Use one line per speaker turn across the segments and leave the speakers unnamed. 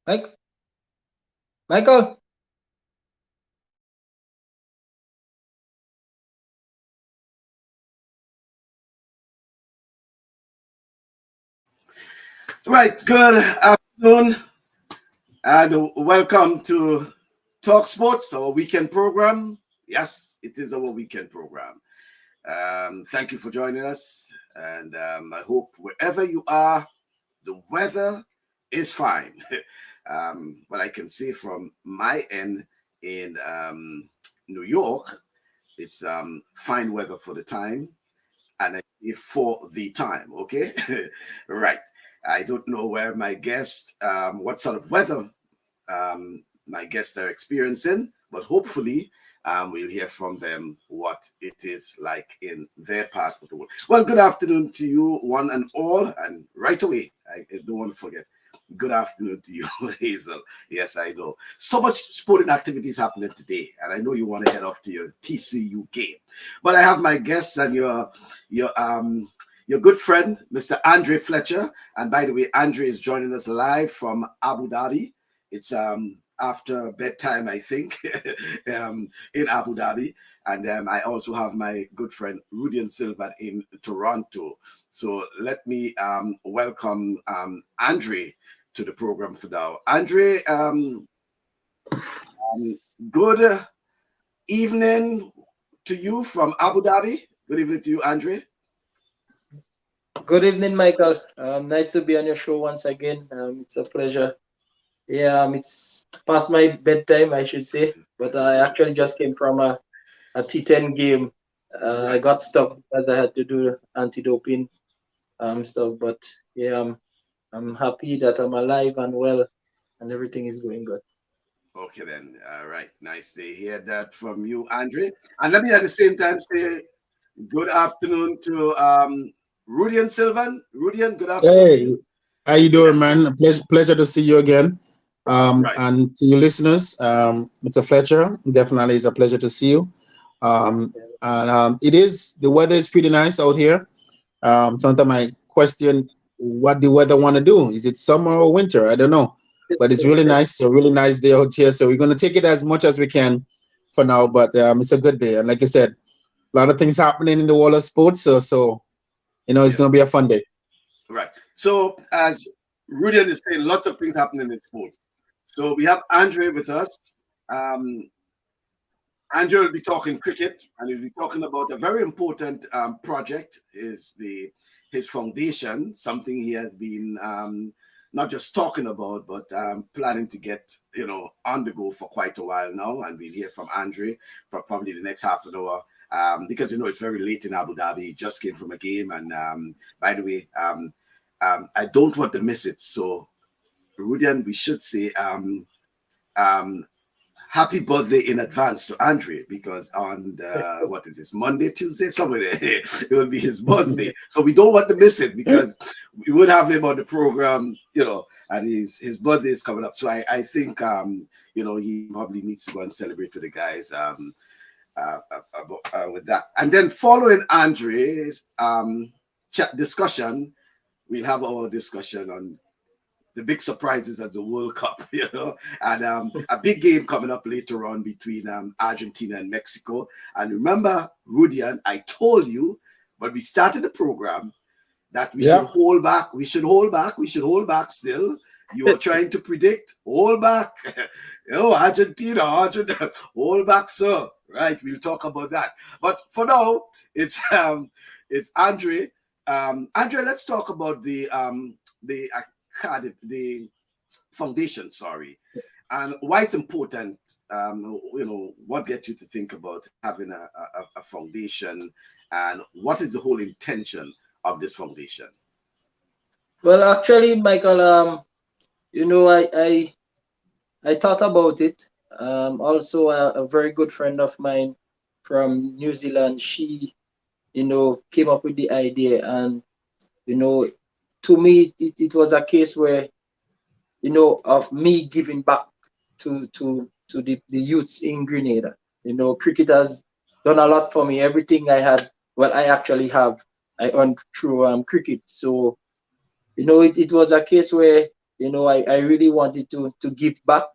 Mike, Michael.
Right, good afternoon and welcome to TalkSports, our weekend program. Yes, it is our weekend program. Thank you for joining us, and I hope wherever you are, the weather is fine. What I can say from my end in New York, it's fine weather for the time, and for the time. Okay, right. I don't know where my guests, what sort of weather my guests are experiencing, but hopefully we'll hear from them what it is like in their part of the world. Well, good afternoon to you, one and all, and right away, I don't want to forget. Good afternoon to you, Hazel. Yes, I know. So much sporting activities happening today, and I know you want to head off to your TCU game. But I have my guests and your good friend, Mr. Andre Fletcher. And by the way, Andre is joining us live from Abu Dhabi. It's after bedtime, I think, in Abu Dhabi. And I also have my good friend Rudian Silva in Toronto. So let me welcome Andre to the program for now. Andre, good evening to you from Abu Dhabi. Good evening to you, Andre.
Good evening, Michael. Nice to be on your show once again. It's a pleasure. Yeah, it's past my bedtime, I should say, but I actually just came from a T10 game. I
Right.
got stuck because I had to do anti-doping stuff. But yeah, I'm happy that I'm alive and well, and everything is going good.
Okay, then. All right. Nice to hear that from you, Andre. And let me at the same time say good afternoon to Rudian Silvan. Rudian, good afternoon to
Hey,
you.
how you doing,
Yes.
man? Pleasure to see you again.
Right.
And to you listeners, Mr. Fletcher, definitely is a pleasure to see you. And it is the weather is pretty nice out here. Sometimes I question what the weather want to do. Is it summer or winter? I don't know, but it's really nice. A really nice day out here. So we're gonna take it as much as we can for now. But it's a good day, and like I said, a lot of things happening in the world of sports. So it's
Yeah.
gonna be a fun day.
Right. So as Rudian is saying, lots of things happening in sports. So we have Andre with us. Um, Andre will be talking cricket, and he'll be talking about a very important project. Is the his foundation, something he has been not just talking about, but planning to get on the go for quite a while now. And we'll hear from Andre for probably the next half an hour. Because it's very late in Abu Dhabi. He just came from a game, and by the way, I don't want to miss it. So, Rudian, we should say um, happy birthday in advance to Andre because on what is this, Monday, Tuesday, somewhere there, it will be his birthday. So we don't want to miss it because we would have him on the program, and his birthday is coming up. So I think he probably needs to go and celebrate with the guys with that. And then following Andre's chat discussion, we'll have our discussion on the big surprises at the World Cup, and a big game coming up later on between Argentina and Mexico. And remember, Rudian, I told you when we started the program that we should
Yeah.
hold back. We should hold back. We should hold back still. You are trying to predict. Hold back. Argentina, hold back, sir. Right. We'll talk about that. But for now, it's Andre. Andre, let's talk about the the foundation, sorry, and why it's important. What gets you to think about having a foundation, and what is the whole intention of this foundation?
Well, actually, Michael, you know, I thought about it. Also, a very good friend of mine from New Zealand, she, came up with the idea, and you know, to me, it was a case where, of me giving back to the youths in Grenada. Cricket has done a lot for me. Everything I had, well, I actually have, I earned through cricket. So, it was a case where, I really wanted to give back,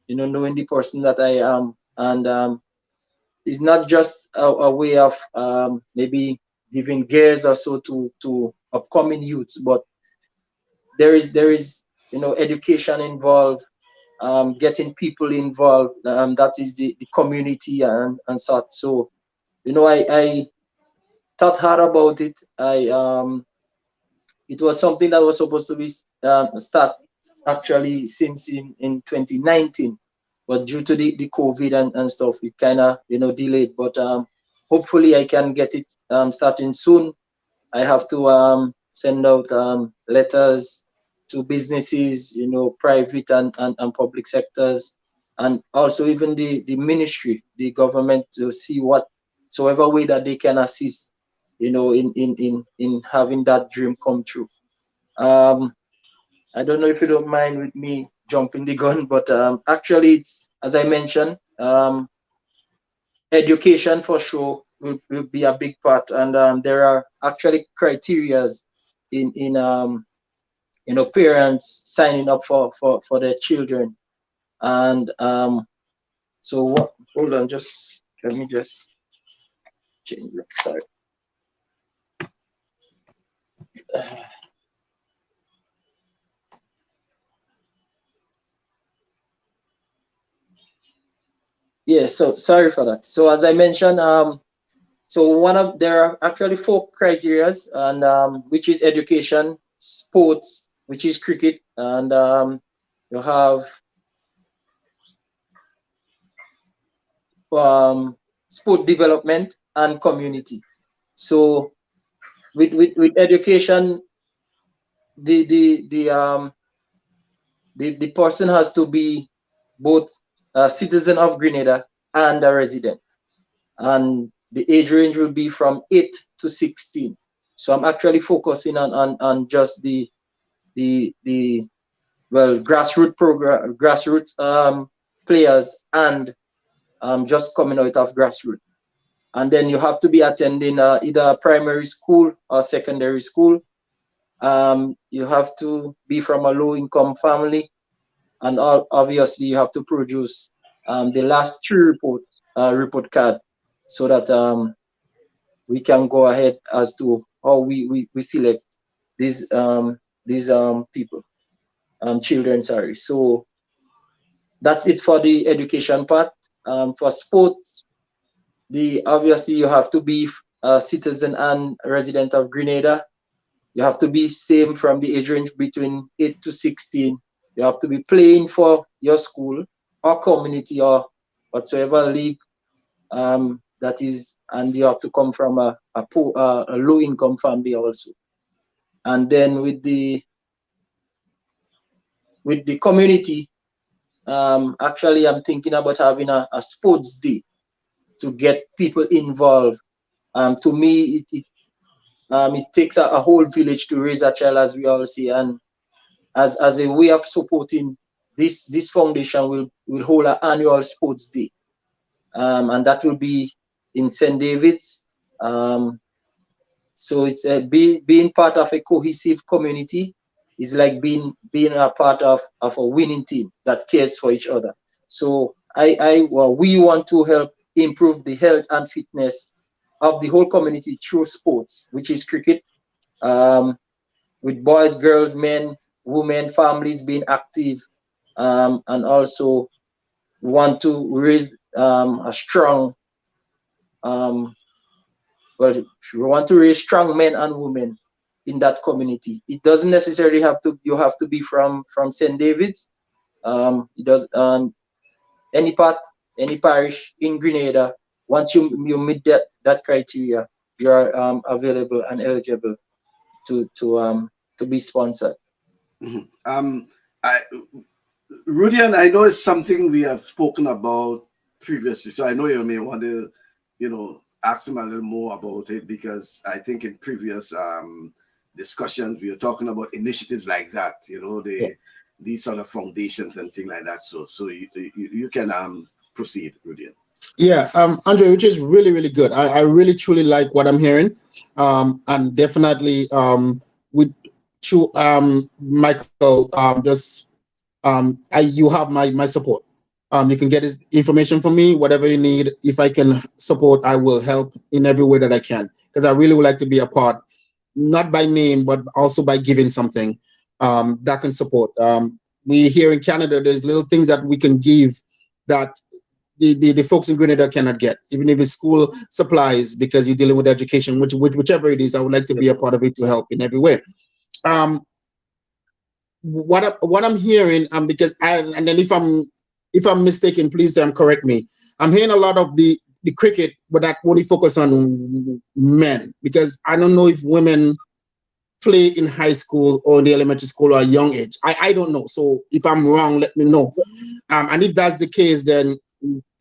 knowing the person that I am. And it's not just a way of maybe giving gears or so to upcoming youths, but there is education involved, getting people involved. That is the community and such. So I thought hard about it. It was something that was supposed to be start actually since in 2019, but due to the COVID and stuff, it kind of delayed. But hopefully I can get it starting soon. I have to send out letters to businesses, private and public sectors, and also even the ministry, the government, to see whatsoever way that they can assist, in having that dream come true. I don't know if you don't mind with me jumping the gun, but actually, it's, as I mentioned, education for sure will be a big part, and there are actually criterias in parents signing up for their children. And so what? Hold on, just let me just change it. Sorry. Yeah, so sorry for that. So as I mentioned, so there are actually four criterias, and which is education, sports, which is cricket, and you have sport development and community. So with education, the person has to be both a citizen of Grenada and a resident, and the age range will be from 8 to 16. So I'm actually focusing on just the grassroots players, and just coming out of grassroots. And then you have to be attending either a primary school or secondary school. You have to be from a low income family, and obviously you have to produce the last three report card, so that we can go ahead as to how we select these people, children, sorry. So that's it for the education part. For sports, obviously you have to be a citizen and resident of Grenada. You have to be same from the age range between 8 to 16. You have to be playing for your school or community or whatsoever league that is, and you have to come from a low income family also. And then with the community, actually I'm thinking about having a sports day to get people involved. To me, it takes a whole village to raise a child, as we all see, and as a way of supporting this foundation, will hold an annual sports day, and that will be in St. David's. So it's being part of a cohesive community is like being a part of a winning team that cares for each other. So we want to help improve the health and fitness of the whole community through sports, which is cricket, with boys, girls, men, women, families being active, and also want to raise a strong, we want to raise strong men and women in that community. It doesn't necessarily have to, you have to be from St. David's. It does, any parish in Grenada. Once you meet that criteria, you are available and eligible to be sponsored.
Mm-hmm. Rudian, I know it's something we have spoken about previously, so I know you may want to, ask him a little more about it, because I think in previous discussions we were talking about initiatives like that, these sort of foundations and things like that. So you can proceed, Rudian.
Yeah, Andre, which is really, really good. I really truly like what I'm hearing, and definitely with through Michael, just you have my support. You can get his information from me, whatever you need. If I can support, I will help in every way that I can, because I really would like to be a part, not by name, but also by giving something that can support. We here in Canada, there's little things that we can give that the folks in Grenada cannot get, even if it's school supplies, because you're dealing with education, whichever it is. I would like to be a part of it to help in every way. What I'm hearing, because and then if I'm mistaken, please correct me. I'm hearing a lot of the cricket, but that only focus on men, because I don't know if women play in high school or in the elementary school or a young age. I don't know. So if I'm wrong, let me know. And if that's the case, then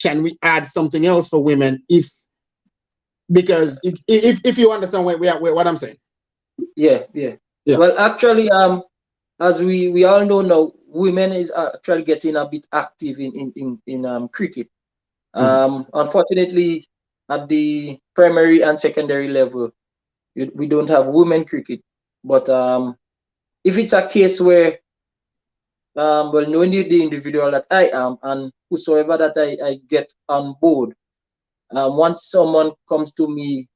can we add something else for women? Because if you understand what I'm saying.
Yeah. Well, actually, as we all know now, women is actually getting a bit active in cricket. Unfortunately, at the primary and secondary level, we don't have women cricket. But if it's a case where, well, knowing the individual that I am and whosoever that I get on board, once someone comes to me,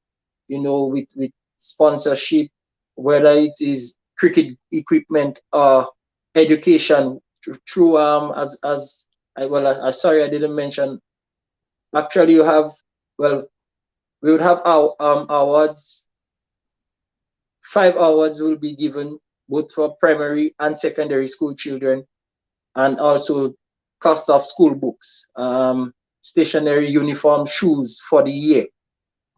with sponsorship, whether it is cricket equipment or education through as I sorry, I didn't mention. Actually, you have, well, we would have our awards. 5 awards will be given both for primary and secondary school children, and also cost of school books, stationery, uniform, shoes for the year.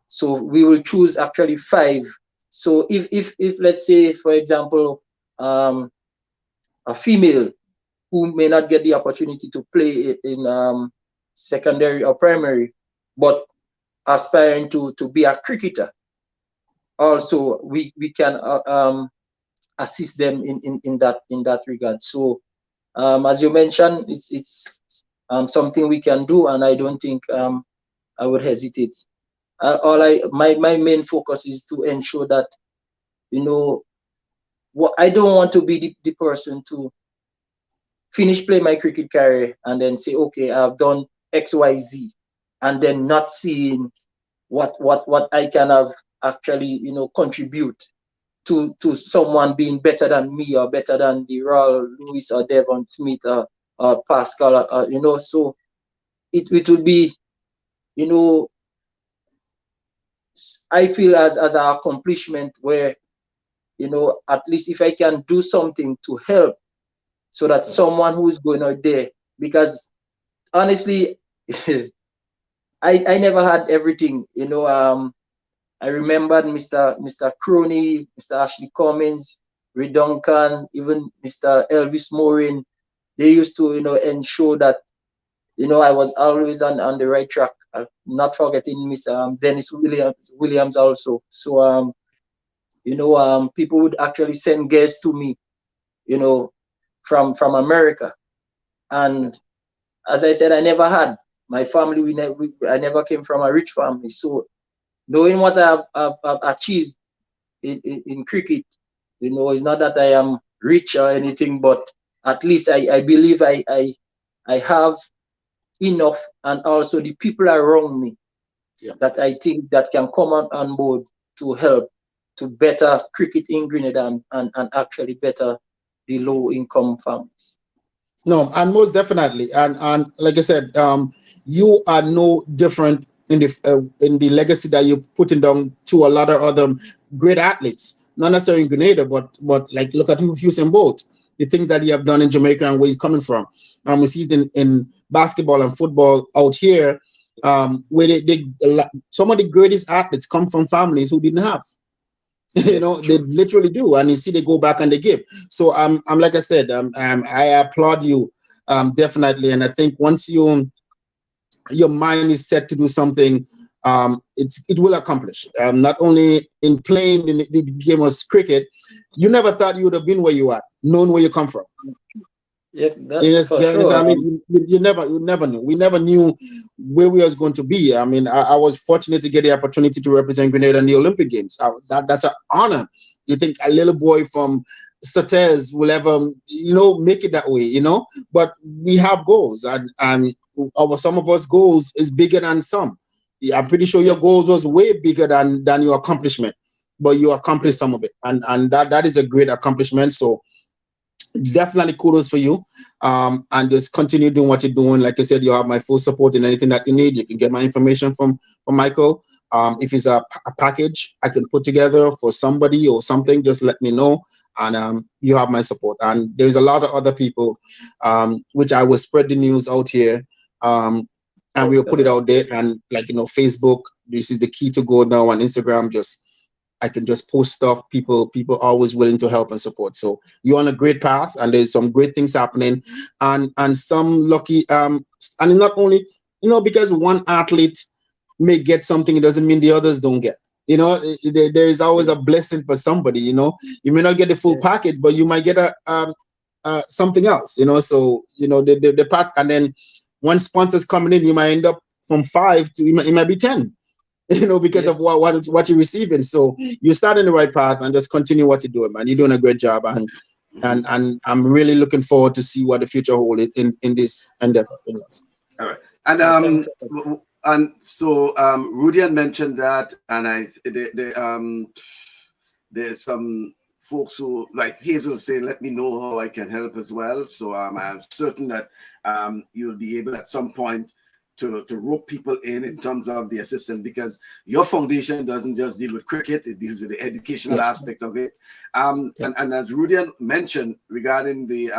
So we will choose actually 5. So if let's say, for example, a female who may not get the opportunity to play in secondary or primary, but aspiring to be a cricketer, also we can assist them in that regard. So as you mentioned, it's something we can do, and I don't think I would hesitate. My main focus is to ensure that, what I don't want to be the person to finish playing my cricket career and then say, okay, I've done XYZ, and then not seeing what I can have actually, contribute to someone being better than me or better than the Royal Lewis or Devon Smith or Pascal, so it would be, I feel as an accomplishment where, at least if I can do something to help, so that someone who is going out there, because honestly, I never had everything, I remembered Mr. Crony, Mr. Ashley Cummins, Ray Duncan, even Mr. Elvis Morin. They used to, ensure that, I was always on the right track. Not forgetting Miss Dennis Williams also. So people would actually send guests to me, from America. And as I said, I never had my family. I never came from a rich family. So knowing what I've achieved in cricket, it's not that I am rich or anything, but at least I believe I have enough, and also the people around me, that I think that can come on board to help to better cricket in Grenada, and actually better the low income families.
No, and most definitely, and like I said, you are no different in the legacy that you're putting down to a lot of other great athletes, not necessarily in Grenada, but like look at Usain Bolt, the things that he have done in Jamaica and where he's coming from. We see it in basketball and football out here, where some of the greatest athletes come from families who didn't have. They literally do, and you see they go back and they give. So I'm like I said, I applaud you, definitely, and I think once your mind is set to do something, it will accomplish. Not only in playing in the game of cricket, you never thought you would have been where you are, knowing where you come from.
Yeah, that's for sure.
I mean, you never knew. We never knew where we was going to be. I mean, I was fortunate to get the opportunity to represent Grenada in the Olympic Games. That's an honor. You think a little boy from Sates will ever, make it that way, but we have goals, and some of us goals is bigger than some. Yeah, I'm pretty sure your goals was way bigger than your accomplishment, but you accomplished some of it, and that is a great accomplishment. So definitely kudos for you, and just continue doing what you're doing. Like I said, you have my full support in anything that you need. You can get my information from Michael. If it's a package I can put together for somebody or something, just let me know, and you have my support. And there's a lot of other people, which I will spread the news out here, and we'll put it out there. And Facebook, this is the key to go now. On Instagram, I can just post stuff. People always willing to help and support. So you're on a great path, and there's some great things happening, and some lucky, and not only, because one athlete may get something, it doesn't mean the others don't get. There is always a blessing for somebody. You may not get the full package, but you might get something else. So the pack, and then one sponsor's coming in, you might end up from 5 to it might be 10. Because of what you're receiving. So you start in the right path and just continue what you're doing, man. You're doing a great job, and I'm really looking forward to see what the future holds in this endeavor.
All right, and so Rudian mentioned that, and there's some folks who, like Hazel, say, let me know how I can help as well. So I'm certain that you'll be able at some point to rope people in terms of the assistance, because your foundation doesn't just deal with cricket, it deals with the educational aspect of it. And as Rudian mentioned regarding the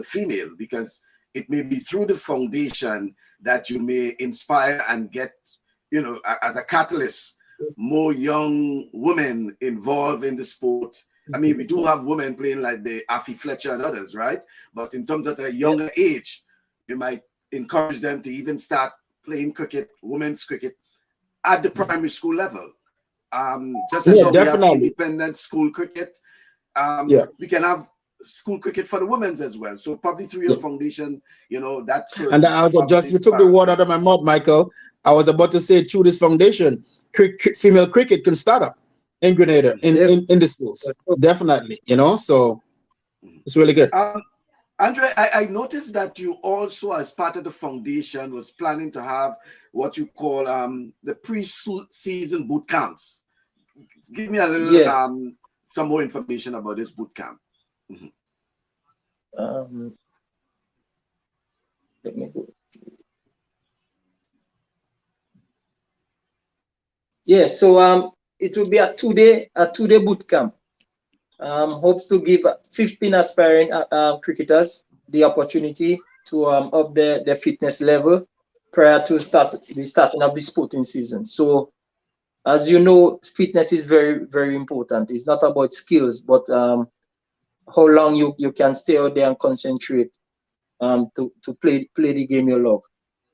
female, because it may be through the foundation that you may inspire and get, as a catalyst, more young women involved in the sport. I mean, we do have women playing like the Andre Fletcher and others, right? But in terms of a younger age, you might encourage them to even start playing cricket, women's cricket, at the primary school level. Just as we have independent school cricket, we can have school cricket for the women's as well. So probably through your foundation, that could. And
you took the word out of my mouth, Michael. I was about to say, through this foundation, female cricket can start up in Grenada, in the schools. Definitely, so it's really good.
Andre, I noticed that you also, as part of the foundation, was planning to have what you call the pre-season boot camps. Give me a little, some more information about this boot camp.
Let me go. Yes, so it will be a two-day boot camp. Hopes to give 15 aspiring cricketers the opportunity to up their fitness level prior to the starting of the sporting season. So, as you know, fitness is very, very important. It's not about skills, but how long you can stay out there and concentrate to play the game you love.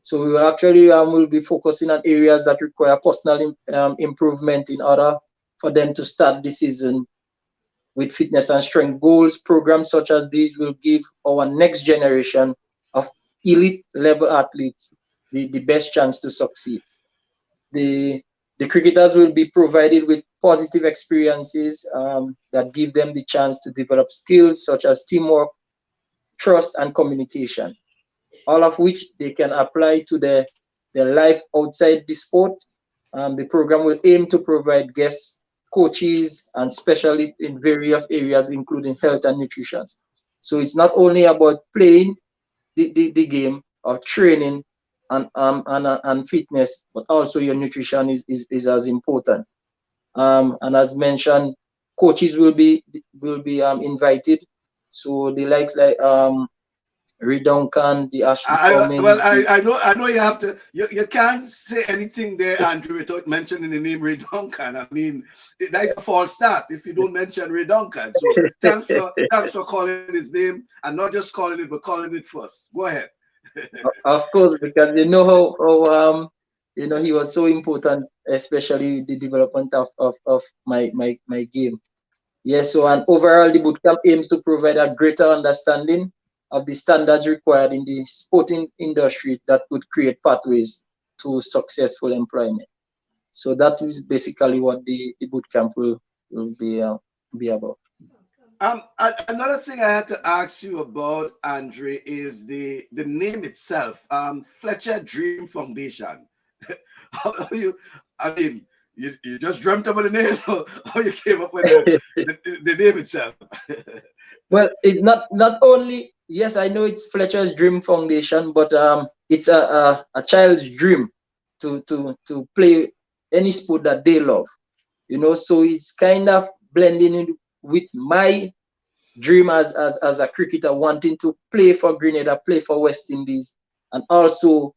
So we will actually will be focusing on areas that require personal improvement in order for them to start the season with fitness and strength goals. Programs such as these will give our next generation of elite level athletes the best chance to succeed. The cricketers will be provided with positive experiences that give them the chance to develop skills such as teamwork, trust, and communication, all of which they can apply to their life outside the sport. The program will aim to provide guests, coaches, and specialists in various areas, including health and nutrition. So it's not only about playing the game or training and fitness, but also your nutrition is as important. And as mentioned, coaches will be invited. So the likes like Reduncan, the Ashley Cummins.
Well, I know you have to. You can't say anything there, Andrew, without mentioning the name Reduncan. I mean, that's a false start if you don't mention Reduncan. So thanks for calling his name, and not just calling it, but calling it first. Go ahead.
Of course, because you know how he was so important, especially the development of my game. Yes, so and overall the bootcamp aims to provide a greater understanding of the standards required in the sporting industry that would create pathways to successful employment. So that is basically what the bootcamp will be about.
Another thing I had to ask you about, Andre, is the name itself. Fletcher Dream Foundation. How you? I mean, you just dreamt about the name, or how you came up with the name itself?
Well, it's not only, yes, I know it's Fletcher's Dream Foundation, but it's a child's dream to play any sport that they love. So it's kind of blending in with my dream as a cricketer, wanting to play for Grenada, play for West Indies, and also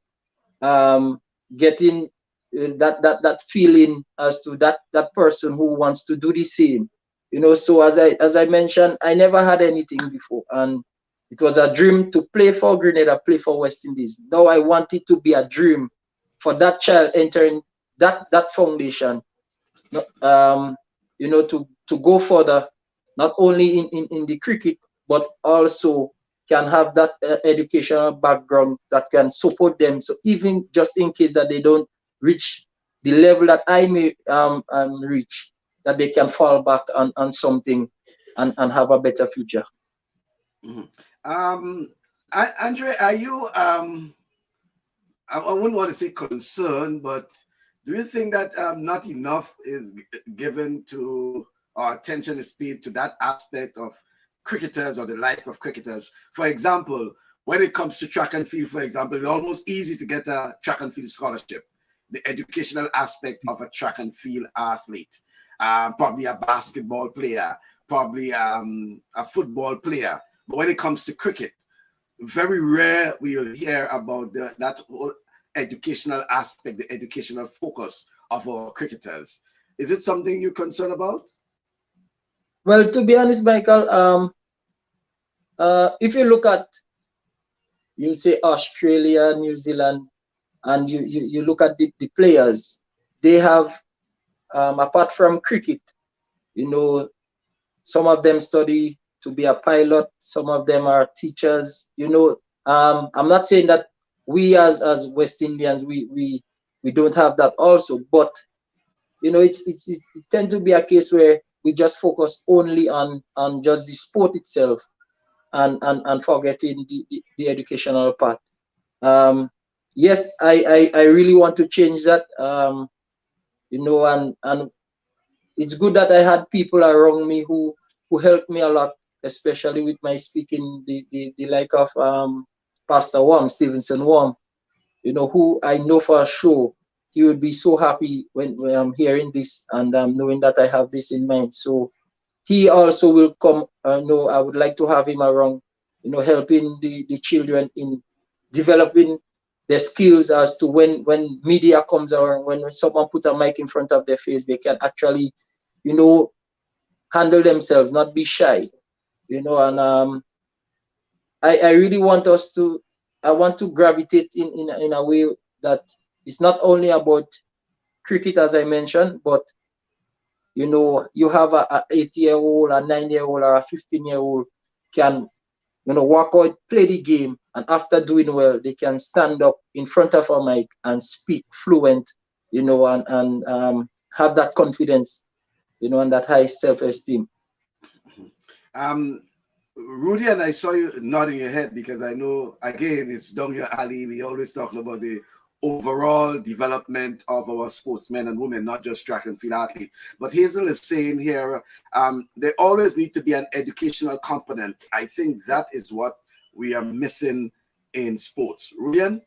getting that feeling as to that person who wants to do the same. So as I mentioned, I never had anything before, and it was a dream to play for Grenada, play for West Indies. Now I want it to be a dream for that child entering that foundation, to go further, not only in the cricket, but also can have that educational background that can support them. So even just in case that they don't reach the level that I may reach, that they can fall back on something and have a better future.
Andre, are you I wouldn't want to say concerned, but do you think that not enough is given to, or attention is paid to that aspect of cricketers or the life of cricketers? For example, when it comes to track and field, for example, it's almost easy to get a track and field scholarship. The educational aspect of a track and field athlete, probably a basketball player, probably a football player. But when it comes to cricket, very rare we'll hear about that whole educational aspect, the educational focus of our cricketers. Is it something you're concerned about?
Well, to be honest, Michael, if you look at, you say Australia, New Zealand, and you look at the players, they have, apart from cricket, some of them study to be a pilot, some of them are teachers. I'm not saying that we as West Indians, we don't have that also, but it tend to be a case where we just focus only on just the sport itself and forgetting the educational part. Yes, I really want to change that. And it's good that I had people around me who helped me a lot, especially with my speaking, the like of Pastor Stevenson Worm, who I know for sure he would be so happy when I'm hearing this and knowing that I have this in mind. So he also will come. I would like to have him around, helping the children in developing their skills as to when media comes around, when someone put a mic in front of their face, they can actually, handle themselves, not be shy, and I really want us to, I want to gravitate in a way that it's not only about cricket, as I mentioned, but you have a 8-year-old, a 9-year-old, or a 15-year-old can, walk out, play the game, and after doing well, they can stand up in front of a mic and speak fluent, and have that confidence, and that high self-esteem.
Rudy, and I saw you nodding your head because I know, again, it's down your alley. We always talk about the overall development of our sportsmen and women, not just track and field athletes. But Hazel is saying here, there always need to be an educational component. I think that is what we are missing in sports. Rudian?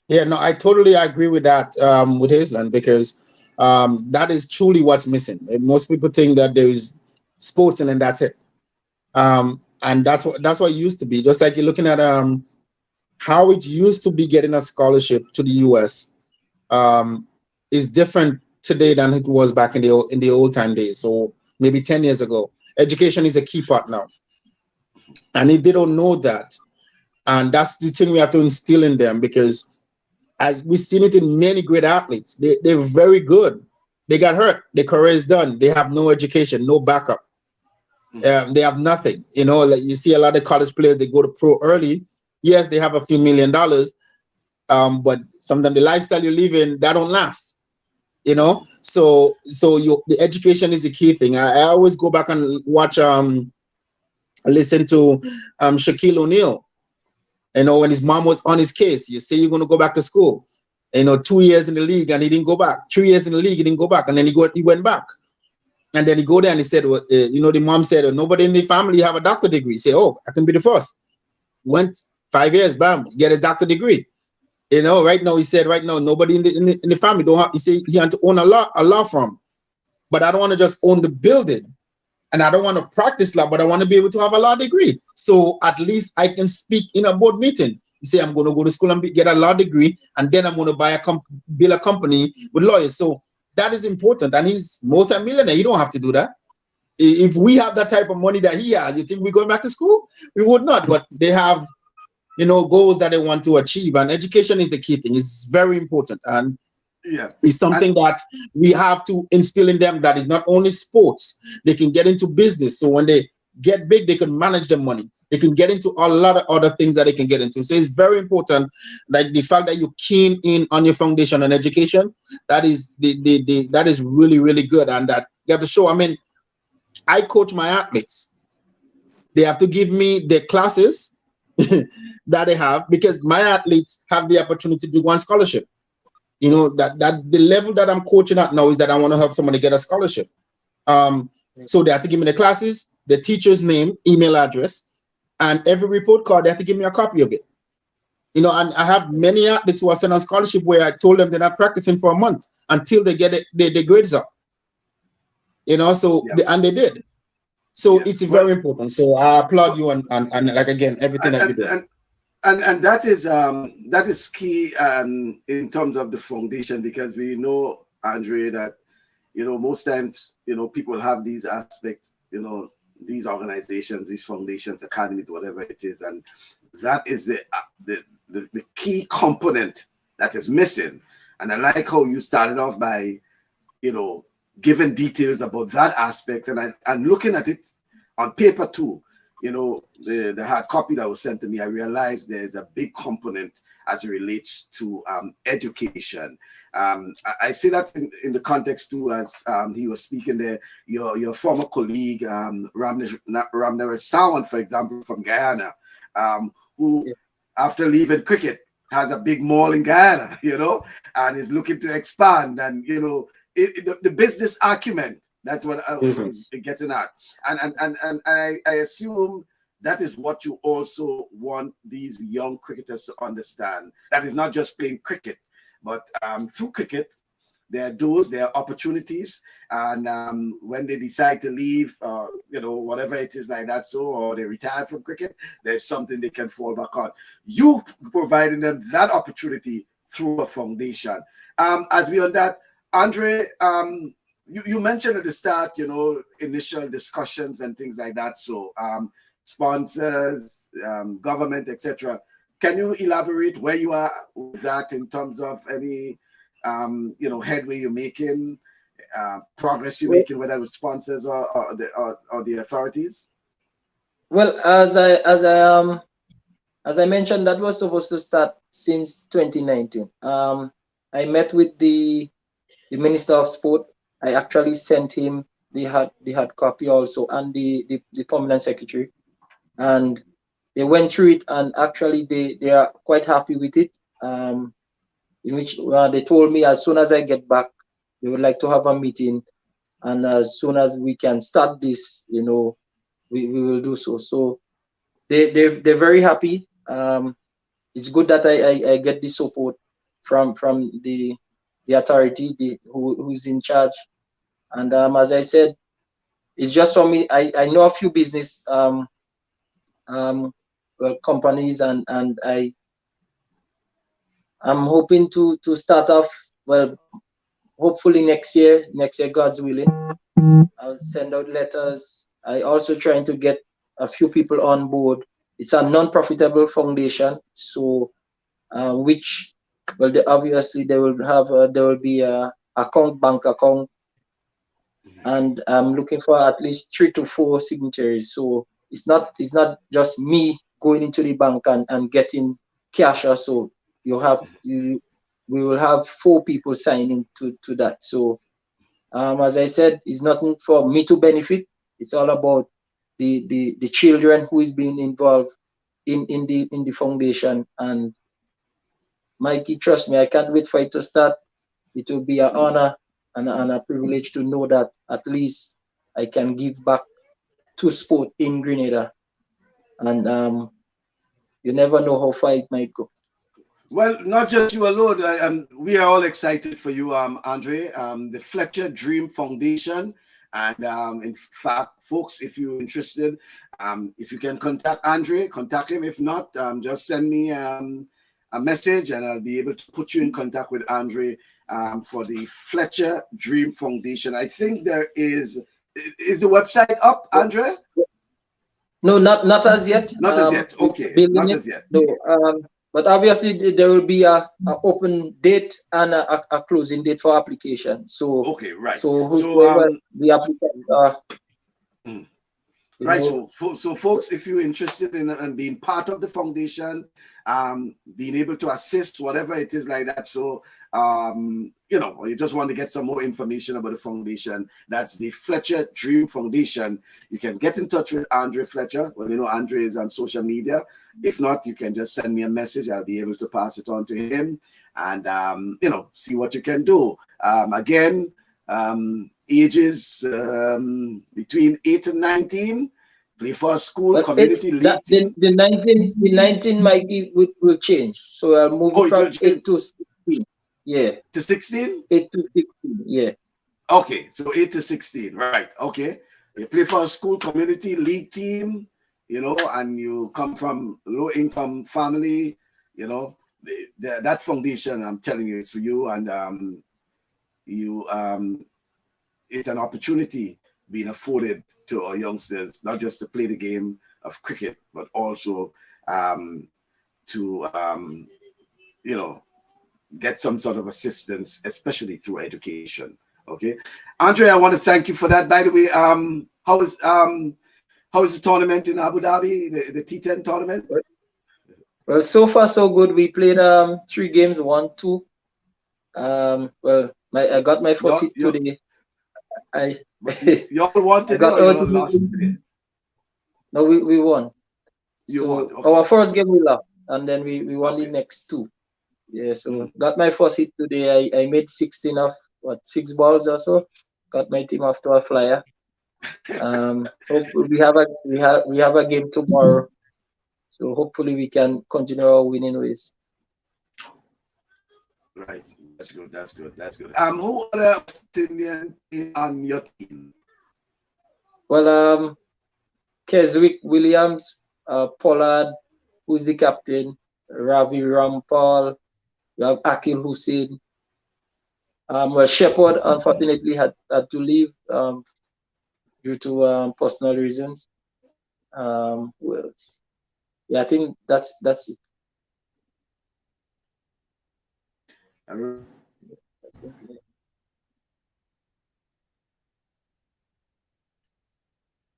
Yeah, no, I totally agree with that, with Hazel, because that is truly what's missing. Most people think that there is sports and then that's it. And that's what it used to be. Just like you're looking at how it used to be getting a scholarship to the US is different today than it was back in the old time days. So maybe 10 years ago. Education is a key part now. And if they don't know that, and that's the thing we have to instill in them, because as we've seen it in many great athletes, they're very good. They got hurt, their career is done. They have no education, no backup. They have nothing. Like you see a lot of college players, they go to pro early. Yes, they have a few $1 million, but sometimes the lifestyle you live in, that don't last. So the education is the key thing. I always go back and watch listen to Shaquille O'Neal. You know, when his mom was on his case, you say you're going to go back to school. You know, 2 years in the league and he didn't go back. 3 years in the league, he didn't go back, and then he went back. And then he go there and he said, well, you know, the mom said, nobody in the family have a doctor degree. He said, oh, I can be the first. Went 5 years, bam, get a doctor degree. You know, right now he said, right now nobody in the family don't have. He said he had to own a law firm, but I don't want to just own the building, and I don't want to practice law, but I want to be able to have a law degree. So at least I can speak in a board meeting. You say I'm going to go to school and get a law degree, and then I'm going to build a company with lawyers. So that is important, and he's multi-millionaire. You don't have to do that. If we have that type of money that he has, you think we're going back to school? We would not. But they have, you know, goals that they want to achieve, and education is the key thing. It's very important, and it's something that we have to instill in them. That is not only sports; they can get into business. So when they get big, they can manage the money. They can get into a lot of other things that they can get into. So it's very important, like the fact that you keen in on your foundation and education. That is that is really, really good, and that you have to show. I mean, I coach my athletes. They have to give me the classes that they have, because my athletes have the opportunity to go on scholarship. You know, that the level that I'm coaching at now is that I want to help somebody get a scholarship. So they have to give me the classes, the teacher's name, email address, and every report card. They have to give me a copy of it. You know, and I have many athletes who are sent on scholarship where I told them they're not practicing for a month until they get it, their grades up. You know, so and they did. So it's very important. So I applaud you and like again everything that you did.
And that is key in terms of the foundation, because we know, Andre, that, you know, most times, you know, people have these aspects, you know, these organizations, these foundations, academies, whatever it is, and that is the key component that is missing. And I like how you started off by, you know, giving details about that aspect, and looking at it on paper too. You know, the hard copy that was sent to me, I realized there's a big component as it relates to education. I say that in the context too, as he was speaking there, your former colleague, Ramnesh Sawan, for example, from Guyana, who after leaving cricket has a big mall in Guyana, you know, and is looking to expand, and, you know, the business acumen. That's what I'm getting at. And I assume that is what you also want these young cricketers to understand. That is not just playing cricket, but through cricket, there are opportunities. And when they decide to leave, you know, whatever it is like that, or they retire from cricket, there's something they can fall back on. You providing them that opportunity through a foundation. As we on that, Andre, you mentioned at the start, you know, initial discussions and things like that. So sponsors, government, etc. Can you elaborate where you are with that in terms of any, you know, headway you're making, progress you're making, whether with sponsors or the authorities?
Well, as I mentioned, that was supposed to start since 2019. I met with the Minister of Sport. I actually sent him the hard copy also, and the permanent secretary, and they went through it, and actually they are quite happy with it. In which they told me as soon as I get back, they would like to have a meeting, and as soon as we can start this, you know, we will do so. So they're very happy. It's good that I get the support from the authority, who's in charge. And as I said, it's just for me. I know a few business companies, and I'm hoping to start off, well, hopefully next year, God's willing. I'll send out letters. I also trying to get a few people on board. It's a non-profitable foundation, so which, well, obviously they will have there will be a bank account, and I'm looking for at least 3 to 4 signatories. So it's not just me going into the bank and getting cash or so. We will have 4 people signing to that. So as I said, it's nothing for me to benefit. It's all about the children who is being involved in the foundation. And Mikey, trust me, I can't wait for it to start. It will be an honor and a privilege to know that at least I can give back to sport in Grenada. And you never know how far it might go.
Well, not just you alone. We are all excited for you, Andre. The Fletcher Dream Foundation. And in fact, folks, if you're interested, if you can contact Andre, contact him. If not, just send me a message and I'll be able to put you in contact with Andre for the Fletcher Dream Foundation. I think there is the website up, Andre?
No, not as yet.
Not as yet. Okay, not as yet.
No, but obviously there will be a open date and a closing date for application. So
okay, right.
So whoever the applicants are.
Right. So folks, if you're interested in being part of the foundation, being able to assist, whatever it is like that. So or you just want to get some more information about the foundation, that's the Fletcher Dream Foundation. You can get in touch with Andre Fletcher. Well, Andre is on social media. If not, you can just send me a message. I'll be able to pass it on to him and, see what you can do. Again, ages between 8 and 19, play for a school, but community league.
The 19 might will change. So I'll move from 8 to 16. Yeah.
To 16?
8 to 16, yeah.
Okay, so 8 to 16, right. Okay. You play for a school community league team, and you come from low-income family, that foundation, I'm telling you, it's for you. And it's an opportunity being afforded to our youngsters, not just to play the game of cricket, but also to get some sort of assistance, especially through education. Okay, Andre, I want to thank you for that. By the way, how is the tournament in Abu Dhabi, the T10 tournament?
Well, so far so good. We played 3 games, 1-2. I got my first hit today.
Y'all wanted it or y'all lost it?
No, we won.
You won. Okay.
Our first game we lost, and then we won the next 2. Yeah, so got my first hit today. I made 16 of 6 balls or so. Got my team off to a flyer. So we have a game tomorrow. So hopefully we can continue our winning ways.
Right, that's good. Who are the Indian on your team?
Well, Keswick Williams, Pollard, who's the captain, Ravi Rampal, we have Akil Hussein. Shepard unfortunately had to leave due to personal reasons. Who else? Yeah, I think that's it.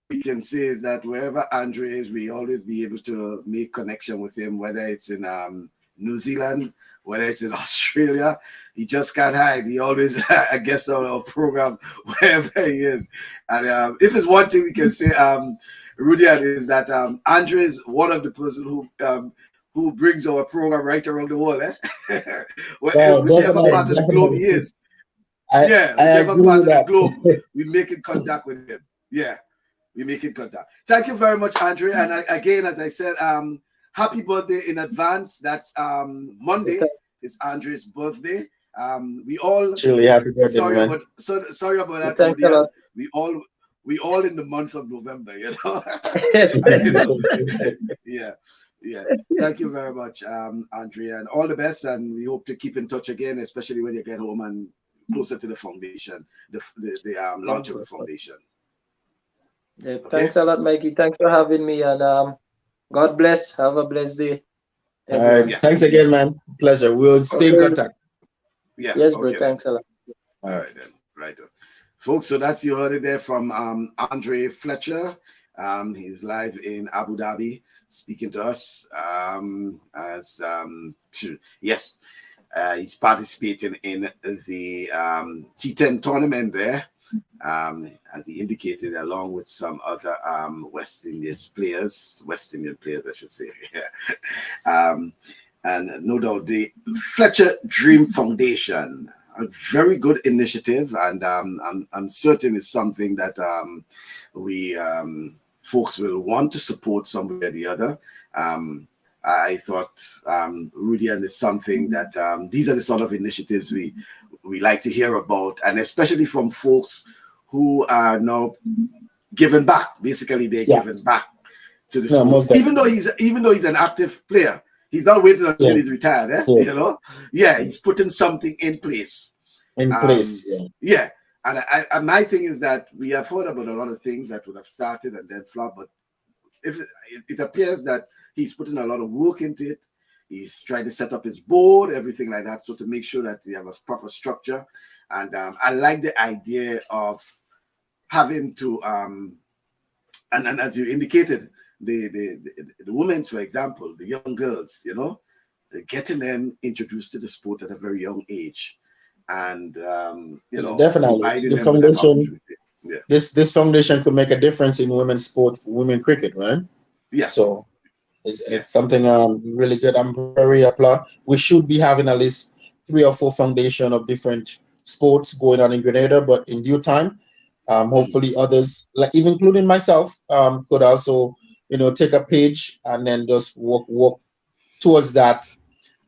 We can say is that wherever Andre is, we always be able to make connection with him, whether it's in New Zealand, whether it's in Australia. He just can't hide. He always a guest on our program wherever he is. And if it's one thing we can say, Rudyard, is that Andre is one of the person who brings our program right around the world, whichever part of the globe he is. Whichever part of the globe, we make in contact with him. Yeah, we make in contact. Thank you very much, Andre. And again, as I said, happy birthday in advance. That's Monday. It's Andre's birthday. We all
truly happy birthday,
sorry about that, Rudyard. We all in the month of November, Yeah. Thank you very much, Andre, and all the best. And we hope to keep in touch again, especially when you get home and closer to the foundation, the launch of the foundation.
Yeah, okay. Thanks a lot, Mikey. Thanks for having me, and God bless. Have a blessed day.
All right. Yeah. Thanks again, man. Pleasure. We'll stay in contact.
Yeah.
Yes, bro. Thanks a lot.
All right, then. Right. Folks, so that's you heard it there from Andre Fletcher. He's live in Abu Dhabi speaking to us he's participating in the T10 tournament there. as he indicated, along with some other West Indian players, I should say. And no doubt the Fletcher Dream Foundation, a very good initiative, and I'm certain it's something that we folks will want to support some way or the other. I thought, Rudy, and it's something that these are the sort of initiatives we like to hear about, and especially from folks who are now giving back. Basically, they're giving back to the sport. Even though he's an active player, he's not waiting until he's retired. You know, he's putting something in place. And my thing is that we have heard about a lot of things that would have started and then flopped, but if it appears that he's putting a lot of work into it. He's trying to set up his board, everything like that, so to make sure that they have a proper structure. And I like the idea of having to, and as you indicated, the women, for example, the young girls, you know, getting them introduced to the sport at a very young age, and you know,
definitely the foundation. This foundation could make a difference in women's sport, women cricket, right?
Yeah.
So. It's something really good. I'm very applaud. We should be having at least 3 or 4 foundation of different sports going on in Grenada, but in due time, hopefully others, like even including myself, could also, you know, take a page and then just work towards that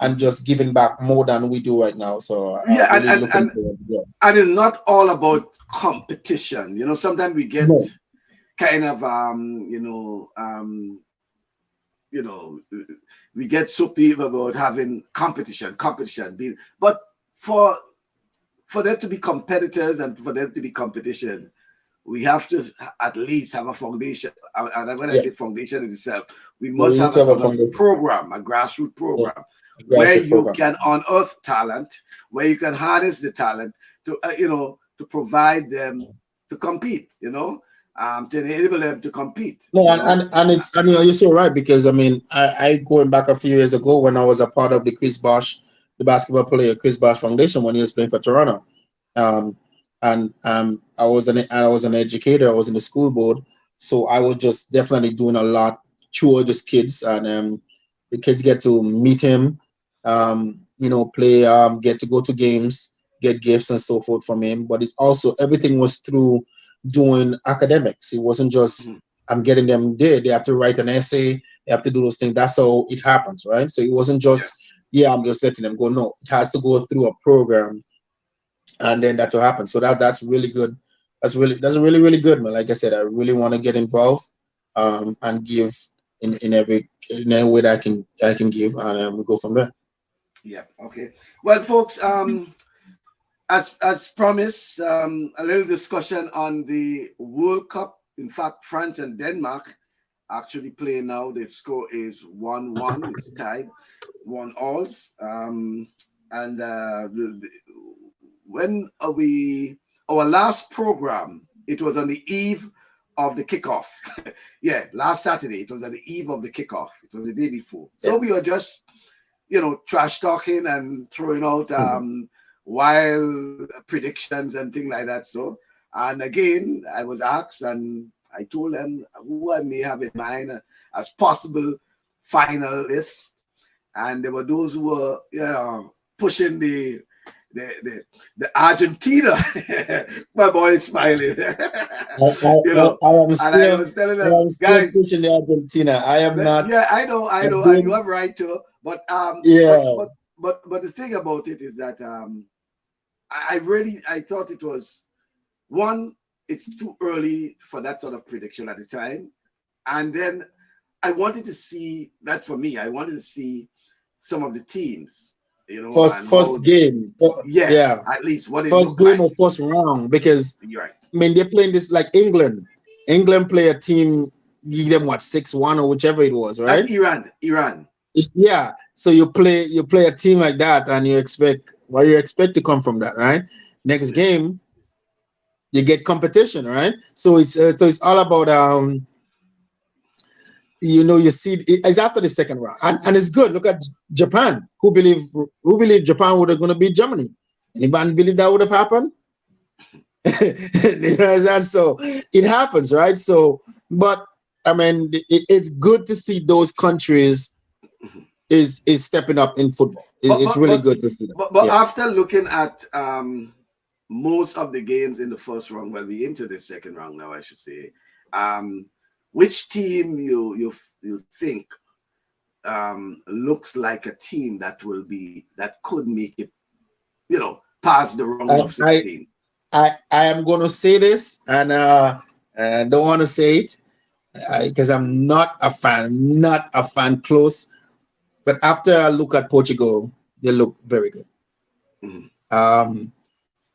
and just giving back more than we do right now. So
and it's not all about competition. You know, sometimes we get kind of we get so peeved about having competition, but for there to be competitors and for there to be competition, we have to at least have a foundation. And when I say foundation in itself, we must have a sort of program, a grassroots program, where you can unearth talent, where you can harness the talent to to provide them to compete, to enable them to compete.
No, and it's, and you're so right, because I mean, I going back a few years ago when I was a part of the Chris Bosh, the basketball player Chris Bosh Foundation, when he was playing for Toronto, and I was an educator. I was in the school board, so I was just definitely doing a lot through these kids, and the kids get to meet him, play, get to go to games, get gifts and so forth from him. But it's also, everything was through doing academics. It wasn't just I'm getting them there. They have to write an essay. They have to do those things. That's how it happens, right? So it wasn't just I'm just letting them go. No, it has to go through a program, and then that's what happens. So that's really good. That's really really good, man. Like I said, I really want to get involved, and give in every way that I can give, and we go from there.
Yeah. Okay. Well, folks, as promised, a little discussion on the World Cup. In fact, France and Denmark actually play now. The score is 1-1. It's tied, 1-1. When our last program, it was on the eve of the kickoff. Last Saturday, it was on the eve of the kickoff. It was the day before. So we were just, trash talking and throwing out wild predictions and things like that. So, and again, I was asked, and I told them who I may have in mind as possible finalists, and there were those who were, pushing the Argentina. My boy is smiling.
I was telling them, guys, pushing the Argentina. I am not.
Yeah, I know, and you have right to. But but the thing about it is that I thought it was, one, it's too early for that sort of prediction at the time, and then I wanted to see, that's for me, I wanted to see some of the teams,
first game,
at least what it
first game
like.
or first round, because
You're right.
I mean, they're playing this like England play a team, give them 6-1 or whichever it was, right?
That's Iran.
Yeah, so you play a team like that, and you expect to come from that, right? Next game, you get competition, right? So it's all about you see it's after the second round, and it's good. Look at Japan. Who believe Japan would have going to beat Germany? Anybody believe that would have happened? You understand? So it happens, right? So, but I mean, it's good to see those countries is stepping up in football.
But
It's
but
really
but
good to see them.
but
Yeah.
after looking at most of the games in the first round, well, we into the second round now, I should say. Which team you think looks like a team that could make it, past the round of
I
16?
I am going to say this, and I don't want to say it because I'm not a fan, close. But after I look at Portugal, they look very good.
Mhm.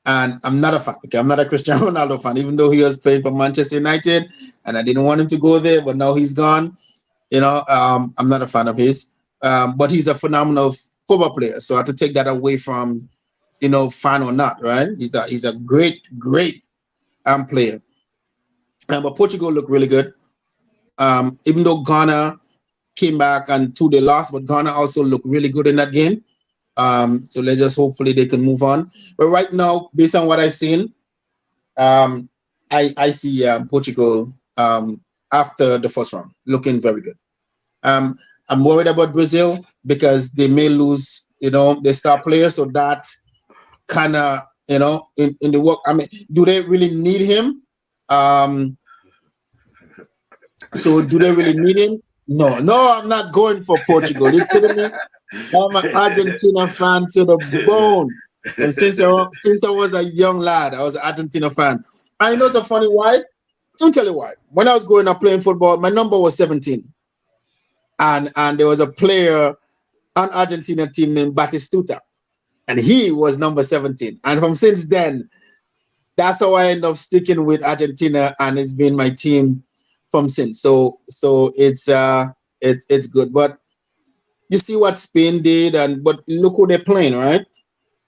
And I'm not a fan. Okay, I'm not a Cristiano Ronaldo fan, even though he was playing for Manchester United, and I didn't want him to go there, but now he's gone. I'm not a fan of his. But he's a phenomenal football player. So I have to take that away from, fan or not, right? He's a great player. But Portugal looked really good. Even though Ghana came back and they lost, but Ghana also looked really good in that game. So let's just hopefully they can move on. But right now, based on what I've seen, I see Portugal after the first round looking very good. I'm worried about Brazil because they may lose, their star player. So that kind of, in the work. I mean, do they really need him? So do they really need him? No, I'm not going for Portugal. You kidding me? I'm an Argentina fan to the bone. And since I was a young lad, I was an Argentina fan. And you know so funny why? Let me tell you why. When I was growing up playing football, my number was 17. And there was a player on Argentina team named Batistuta. And he was number 17. And from since then, that's how I end up sticking with Argentina, and it's been my team from since. So it's good. But you see what Spain did, but look who they're playing, right?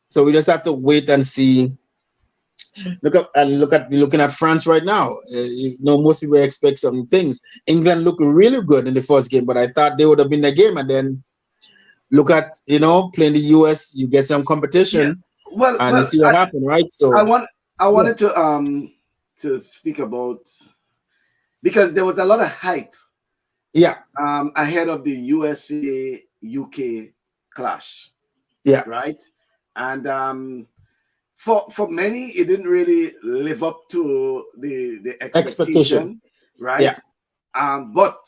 So we just have to wait and see. Looking at France right now. Most people expect some things. England looked really good in the first game, but I thought they would have been the game. And then look at playing the US, you get some competition, and you see what happened, right? So
I wanted to speak about, because there was a lot of hype.
Yeah.
Ahead of the USA UK clash.
Yeah.
Right. And for many, it didn't really live up to the expectation. Right.
Yeah.
But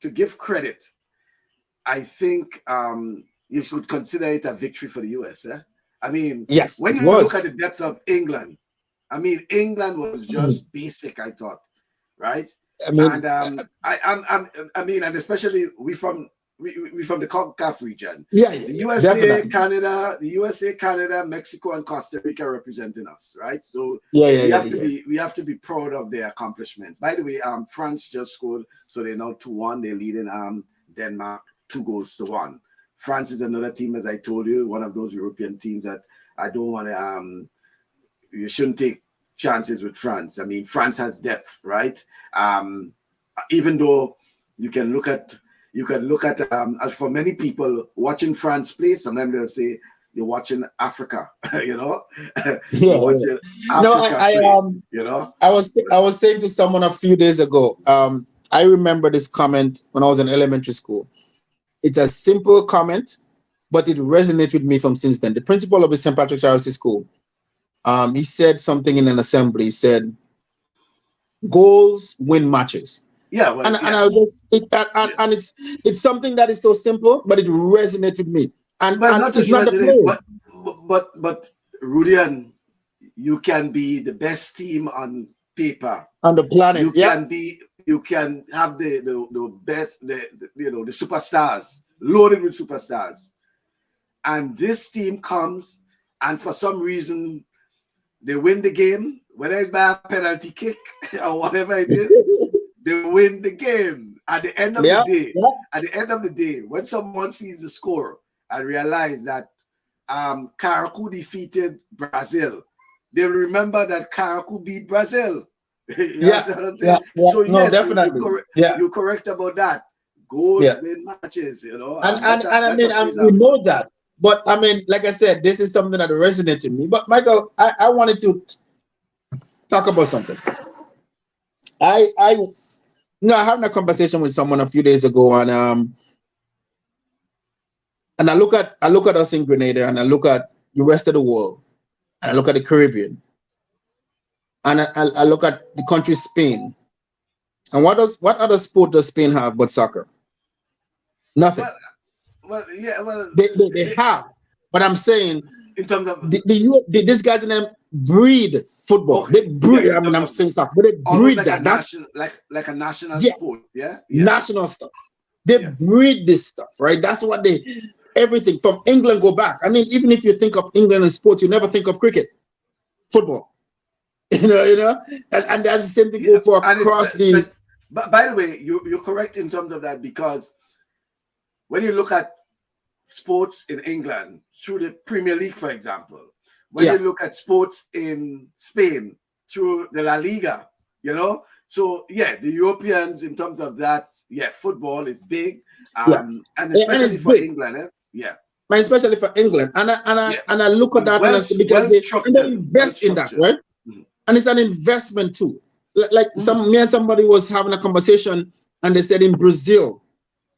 to give credit, I think you should consider it a victory for the US. I mean,
yes,
when you look at the depth of England, I mean, England was just basic, I thought, right?
I mean,
and I mean, and especially we from the CONCACAF region.
Yeah,
the USA,
definitely.
Canada, Mexico, and Costa Rica representing us, right? So we have to be proud of their accomplishments. By the way, France just scored, so they're now 2-1. They're leading Denmark 2-1. France is another team, as I told you, one of those European teams that I don't want to. You shouldn't take chances with France. I mean, France has depth, right? Even though you can look at as for many people watching France play, sometimes they'll say you're watching Africa,
Yeah.
watching
Africa
play,
I was saying to someone a few days ago, I remember this comment when I was in elementary school. It's a simple comment, but it resonated with me from since then. The principal of the St. Patrick's Charity School, he said something in an assembly. He said, "Goals win matches."
Yeah, well,
and I just and it's something that is so simple, but it resonated with me. And
not
it's
just
not
resonate, but Rudian, you can be the best team on paper
on the planet.
You can have the best, the superstars, loaded with superstars. And this team comes, and for some reason, they win the game, whether it's by a penalty kick or whatever it is, they win the game. At the end of the day, when someone sees the score and realize that Caracou defeated Brazil, they remember that Caracou beat Brazil. So yes,
definitely.
You're correct about that. Goals win matches,
And I mean, we know that. But I mean, like I said, this is something that resonated with me. But Michael, I wanted to talk about something. I I had a conversation with someone a few days ago, and I look at us in Grenada, and I look at the rest of the world, and I look at the Caribbean, and I look at the country Spain. And what other sport does Spain have but soccer? Nothing. They have, but I'm saying
in terms of
these guys in them breed football. Okay. They breed. Yeah, I mean, I'm saying soccer, but they breed
like
that.
That's like a national sport. Yeah,
national stuff. They breed this stuff, right? That's what they. Everything from England go back. I mean, even if you think of England and sports, you never think of cricket, football. You know, and that's the same thing go for across the.
But by the way, you're correct in terms of that, because when you look at sports in England through the Premier League, for example, when you look at sports in Spain through the La Liga, you know, so the Europeans in terms of that, football is big, and especially for big. England,
but especially for England, and I look at that and I say, because they invest in that, right? Mm-hmm. And it's an investment too. Like me and somebody was having a conversation, and they said in Brazil,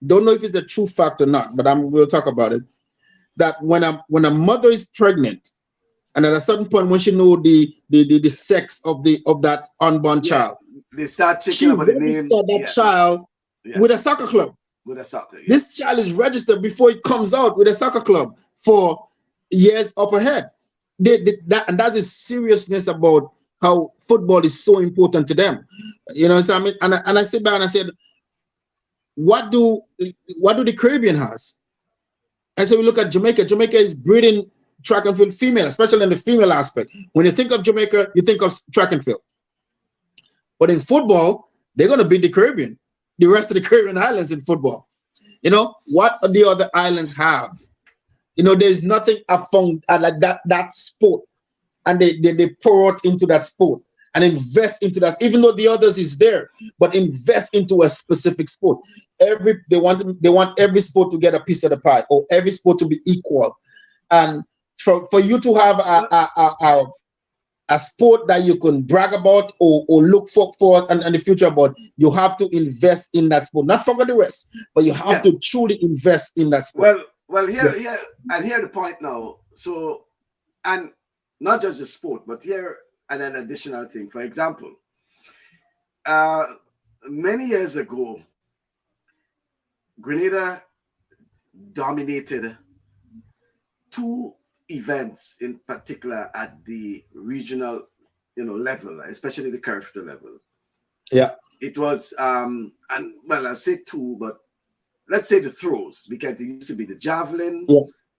don't know if it's the true fact or not, but we'll talk about it. That when a mother is pregnant, and at a certain point when she know the sex of that unborn child,
they start checking about the name.
That child with a soccer club.
With a soccer,
This child is registered before it comes out with a soccer club for years up ahead. And that's the seriousness about how football is so important to them. You know what I mean? And I sit back and I said, what do the Caribbean has? And so we look at Jamaica. Jamaica is breeding track and field female, especially in the female aspect. When you think of Jamaica, you think of track and field. But in football, they're going to beat the Caribbean, the rest of the Caribbean islands in football. You know, what the other islands have? You know, there's nothing like that sport. And they pour out into that sport and invest into that, even though the others is there, but invest into a specific sport. They want every sport to get a piece of the pie, or every sport to be equal. And for you to have a sport that you can brag about or look for and the future about, you have to invest in that sport. Not forget the rest, but you have to truly invest in that sport.
Well, here the point now. So, and not just the sport, but here and an additional thing. For example, many years ago, Grenada dominated two events in particular at the regional, level, especially the character level.
Yeah,
it was and well, I'll say two, but let's say the throws, because it used to be the javelin,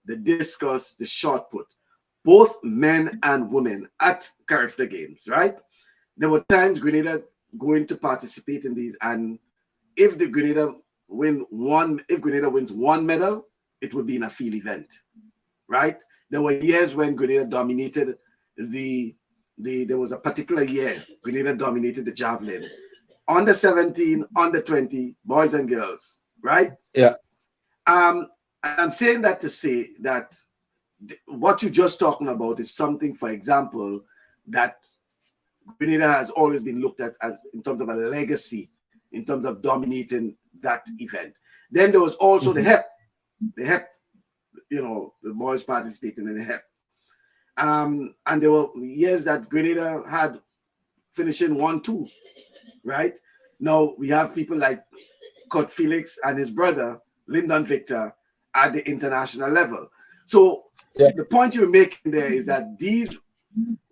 the discus, the shot put, both men and women at character games, right? There were times Grenada going to participate in these, and if Grenada wins one medal, it would be in a field event, right? There were years when Grenada dominated there was a particular year Grenada dominated the javelin. Under 17, under 20, boys and girls, right?
Yeah.
And I'm saying that to say that what you're just talking about is something, for example, that Grenada has always been looked at as in terms of a legacy, in terms of dominating that event. Then there was also the HEP, the boys participating in the HEP. And there were years that Grenada had finishing 1-2, right? Now we have people like Kurt Felix and his brother, Lyndon Victor, at the international level. So the point you're making there is that these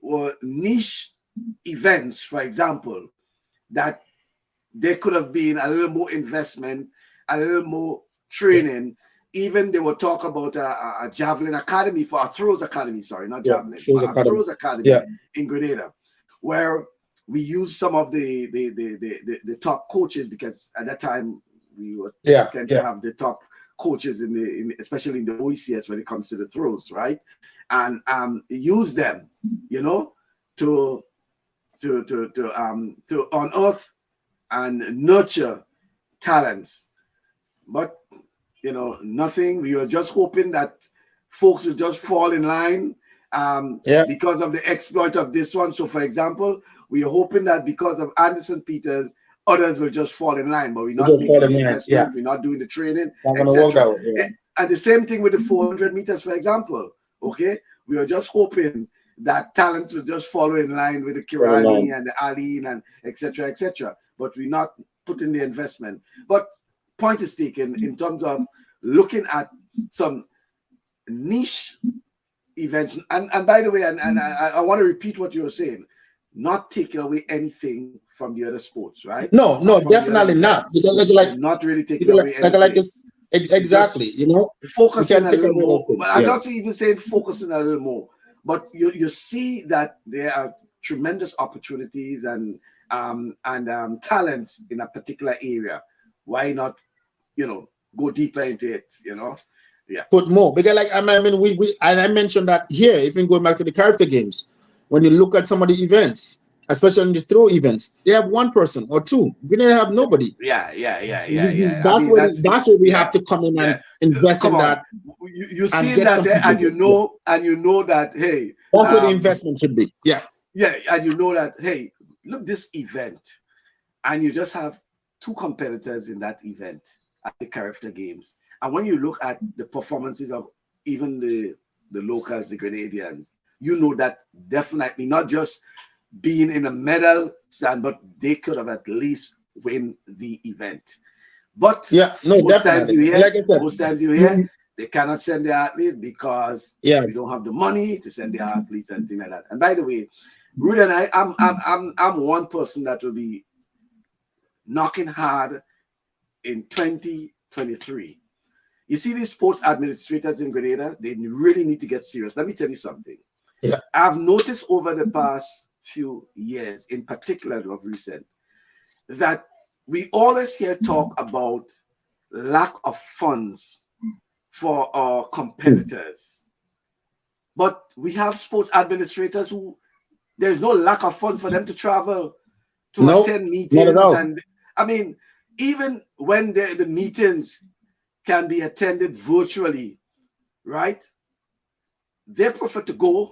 were niche events, for example, that there could have been a little more investment, a little more training. Even they will talk about a javelin academy a throws academy in Grenada, where we used some of the top coaches, because at that time we were tend to have the top coaches especially in the OECS when it comes to the throws, right? And use them, to unearth and nurture talents. But nothing. We were just hoping that folks will just fall in line
Yeah.
because of the exploit of this one. So, for example, we are hoping that because of Anderson Peters, others will just fall in line, but we're not making the investment,
yeah.
we're not doing the training,
Not gonna work
etc.
out. Yeah.
And the same thing with the 400 meters, for example. Okay, we are just hoping that talents will just follow in line with the Kirani and the Aline and etc. etc. But we're not putting the investment. But point is taken in terms of looking at some niche events. And by the way, and I want to repeat what you were saying, not taking away anything from the other sports, right?
No, definitely not. Because like
not really taking away anything.
Like this, exactly, you know,
focusing a little more. But I'm not even saying focusing a little more, but you see that there are tremendous opportunities and talents in a particular area. Why not, go deeper into it, Yeah.
Put more. Because like I mean we and I mentioned that here, even going back to the character games, when you look at some of the events, especially in the throw events, they have one person or two. We didn't have nobody.
Yeah.
That's where we have to come in and invest in that.
You see that, and you know that, hey,
that's where the investment should be. Yeah,
and you know that, hey, look, this event, and you just have two competitors in that event at the character games, and when you look at the performances of even the locals, the Grenadians, you know that definitely not just being in a medal stand, but they could have at least win the event. But most times you hear they cannot send their athlete because we don't have the money to send their athletes and things like that. And by the way, Rudy and I'm one person that will be knocking hard in 2023. You see these sports administrators in Grenada, they really need to get serious. Let me tell you something.
Yeah.
I've noticed over the past few years, in particular of recent, that we always hear talk about lack of funds for our competitors. But we have sports administrators who there's no lack of funds for them to travel to attend meetings. And I mean, even when the meetings can be attended virtually, right? They prefer to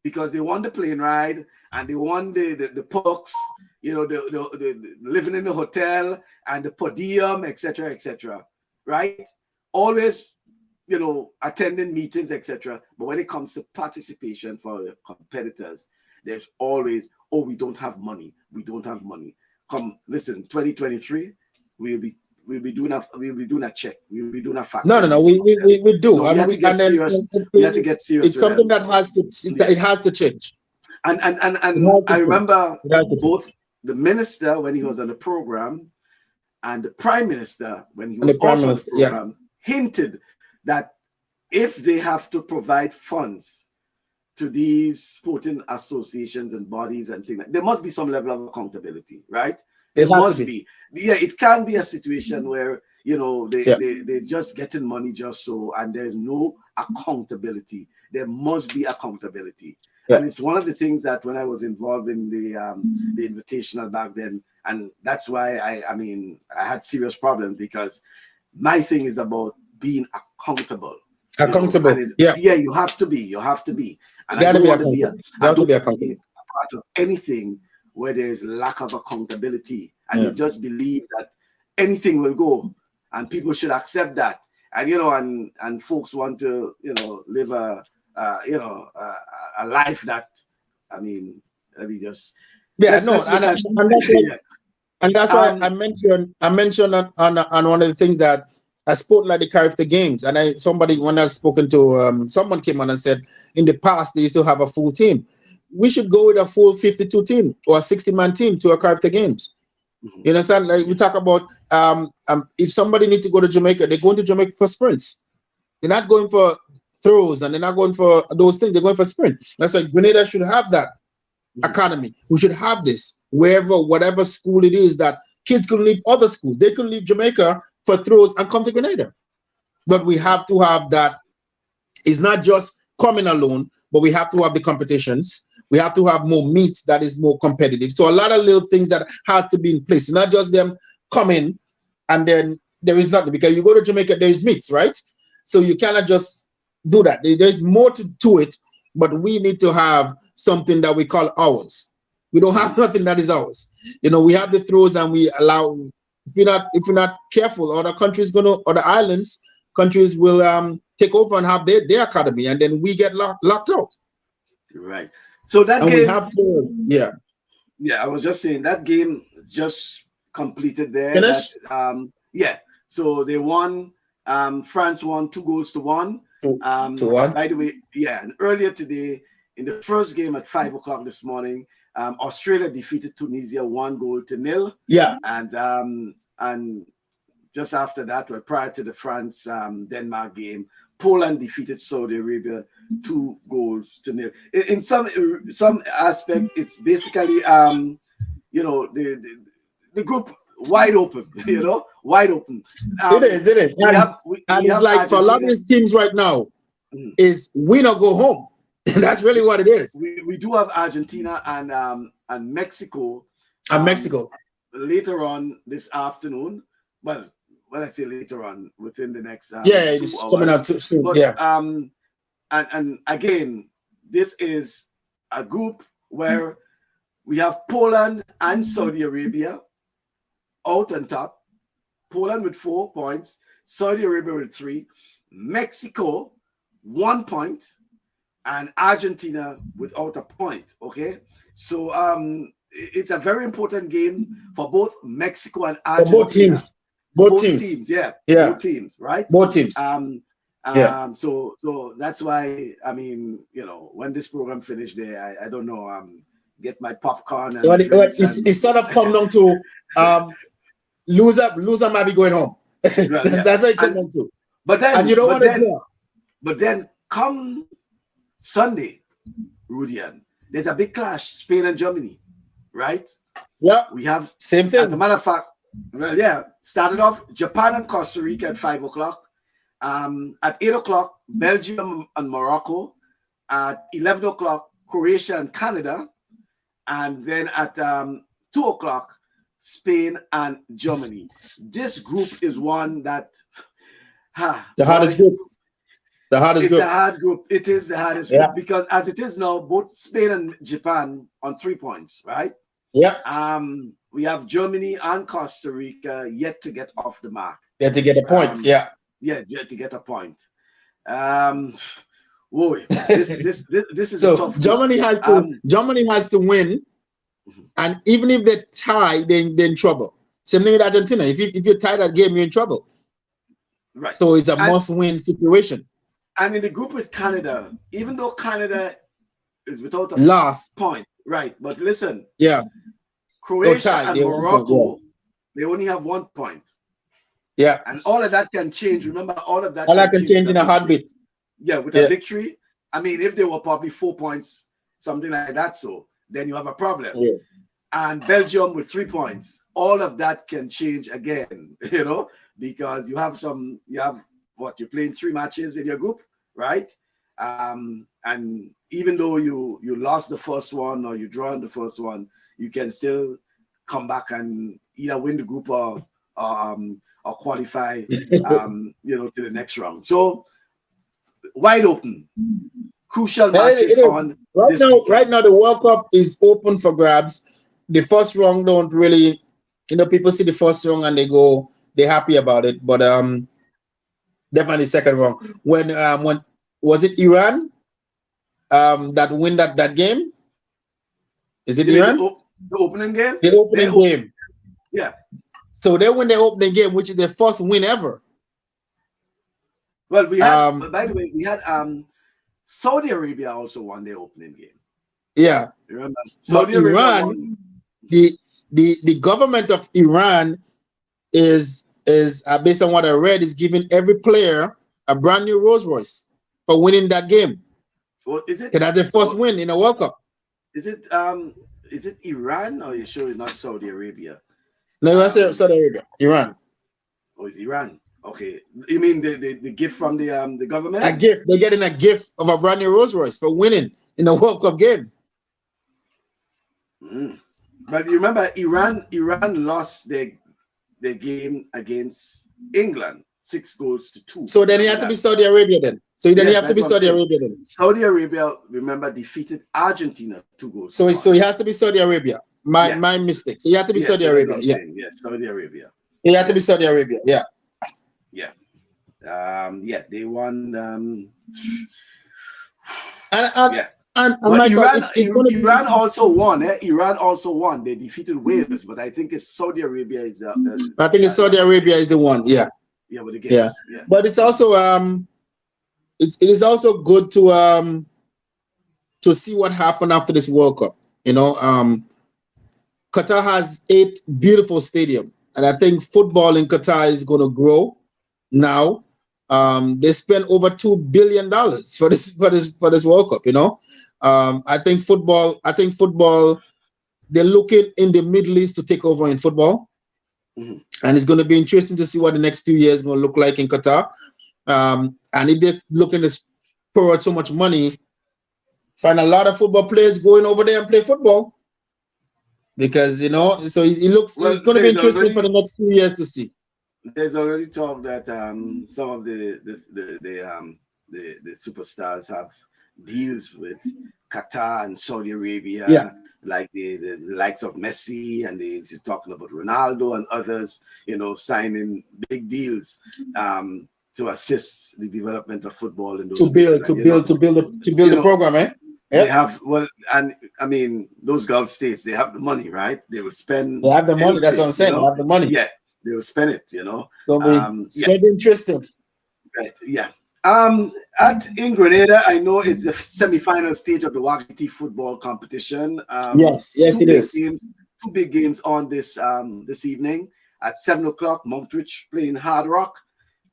because they want the plane ride and they want the perks, the living in the hotel and the per diem, etc., right? Always, attending meetings, etc. But when it comes to participation for the competitors, there's always, we don't have money. We don't have money. Come, listen, 2023, we'll be doing a check. We'll be doing a fact.
No. We do.
No, we have to get serious. We have to get serious.
It's something that it has to change.
And I remember both the minister when he was on the program and the prime minister when he was also on the program hinted that if they have to provide funds to these sporting associations and bodies and things, there must be some level of accountability, right? It must be. Yeah, it can't be a situation where they're just getting money just so, and there's no accountability. There must be accountability. Yeah. And it's one of the things that when I was involved in the invitational back then, and that's why I had serious problems, because my thing is about being accountable.
Accountable.
You have to be. And I don't want to be a part of anything where there's lack of accountability, and you just believe that anything will go, and people should accept that. And and folks want to live a life that let me just
and that's why I mentioned on one of the things that a sport like the character games, and when I've spoken to someone came on and said in the past they used to have a full team. We should go with a full 52 team or a 60-man team to a character games. Mm-hmm. You understand? Like we talk about if somebody needs to go to Jamaica, they're going to Jamaica for sprints. They're not going for throws and they're not going for those things. They're going for sprint. That's why Grenada should have that academy. We should have this whatever school it is, that kids can leave other schools. They can leave Jamaica for throws and come to Grenada. But we have to have that. It's not just coming alone, but we have to have the competitions. We have to have more meets that is more competitive. So a lot of little things that have to be in place. It's not just them coming and then there is nothing, because you go to Jamaica, there is meets, right? So you cannot just do that. There's more to it, but we need to have something that we call ours. We don't have nothing that is ours. We have the throws, and we allow. If we're not careful, other countries other islands countries will take over and have their academy, and then we get locked out.
Right. So that
and
game,
we have to,
yeah. I was just saying that game just completed there.
Finished?
Yeah. So they won. France won 2-1.
To one.
By the way, yeah. And earlier today, in the first game at 5 o'clock this morning, Australia defeated Tunisia 1-0.
Yeah.
And just after that, or prior to the France Denmark game, Poland defeated Saudi Arabia 2-0. In some aspect, it's basically the group wide open. Wide open.
It is. And it's like Argentina. For a lot of these teams right now, is win or go home. That's really what it is.
We do have Argentina and Mexico.
And Mexico
later on this afternoon. Well, when I say later on, within the next
it's coming out too soon.
But,
yeah.
And again, this is a group where we have Poland and Saudi Arabia out on top. Poland with 4 points, Saudi Arabia with 3, Mexico 1 point, and Argentina without a point. Okay, so it's a very important game for both Mexico and Argentina.
For both teams. Both teams.
Yeah.
Yeah.
Both teams, right?
Both teams.
So that's why, I mean, when this program finished there, I don't know, get my popcorn and
it's sort of come down to loser might be going home. That's what it comes down to.
But then,
and you don't want to do.
But then come Sunday, Rudian, there's a big clash, Spain and Germany, right?
Yeah.
We have
same thing.
As a matter of fact, started off Japan and Costa Rica at 5 o'clock. At 8 o'clock, Belgium and Morocco. At 11 o'clock, Croatia and Canada. And then at 2 o'clock, Spain and Germany. This group is one that
the hardest group.
It's a hard group. It is the hardest group because as it is now, both Spain and Japan on 3 points, right?
Yeah.
We have Germany and Costa Rica yet to get off the mark.
Yet to get a point.
Yet to get a point. This is
so
a tough
Germany
group.
Germany has to win, and even if they tie, they're in trouble. Same thing with Argentina. If you tie that game, you're in trouble.
Right.
So it's a must-win situation.
And in the group with Canada, even though Canada is without a
last
point, right? But listen,
Croatia
and Morocco, they only have 1 point.
Yeah,
and all of that can change. Remember, all of that
can change in a heartbeat.
Yeah, with a victory. I mean, if they were probably 4 points, something like that, so then you have a problem.
Yeah.
And Belgium with 3 points, all of that can change again. Because you're playing 3 matches in your group, right? And even though you lost the first one or you draw in the first one, you can still come back and either win the group or qualify to the next round. So wide open, crucial matches on
right now the World Cup is open for grabs. The first round don't really, people see the first round and they're happy about it, but definitely second round. When was it Iran that win that game? Is it Iran?
The opening game?
The opening game.
Yeah.
So they win the opening game, which is their first win ever.
Well, we had, by the way, we had Saudi Arabia also won their opening game.
Yeah.
Remember?
Saudi Arabia the government of Iran is based on what I read, is giving every player a brand new Rolls Royce for winning that game.
Well, is it?
That's their first win in a World Cup.
Is it Iran, or are you sure it's not Saudi Arabia?
No, I said Saudi Arabia. Iran.
Oh, it's Iran. Okay. You mean the gift from the government?
A gift. They're getting a gift of a brand new Rolls Royce for winning in a World Cup game.
But you remember Iran lost their game against England 6-2.
So then it had to be Saudi Arabia then. So then you
Yes,
have to
that's
be
what I'm
Saudi
saying.
Arabia then.
Saudi Arabia, remember, defeated Argentina 2 goals.
So you have to be Saudi Arabia. My mistake. So you have to be
Yes,
Saudi
so that's
Arabia.
what I'm
Yeah.
saying. Yes, Saudi Arabia.
You have to be Saudi Arabia. Yeah.
Yeah. They won.
And
But
Michael,
Iran,
it's going to be.
Iran also won. Iran also won. They defeated Wales, but I think it's Saudi Arabia is.
I think it's Saudi Arabia is the one. Yeah.
Yeah, with the games.
Yeah.
Yeah.
But it's also it is also good to see what happened after this World Cup. You know, Qatar has 8 beautiful stadiums, and I think football in Qatar is going to grow now. They spent over $2 billion for this World Cup. You know, I think football. They're looking in the Middle East to take over in football, and it's going to be interesting to see what the next few years going to look like in Qatar. And if they're looking to pour out so much money, find a lot of football players going over there and play football. Because so it looks it's going to be interesting for the next few years to see.
There's already talk that some of the superstars have deals with Qatar and Saudi Arabia, like the likes of Messi, and they're talking about Ronaldo and others, signing big deals to assist the development of football in those
to build the program, eh?
They have, and I mean, those Gulf states, they have the money, right? They will spend.
They have the money. That's what I'm saying. They have the money.
Yeah, they will spend it.
It's very interesting.
Right. Yeah. In Grenada, I know it's the semi-final stage of the WAGT football competition.
Yes, it is.
2 big games on this evening at 7:00. Montreal playing Hard Rock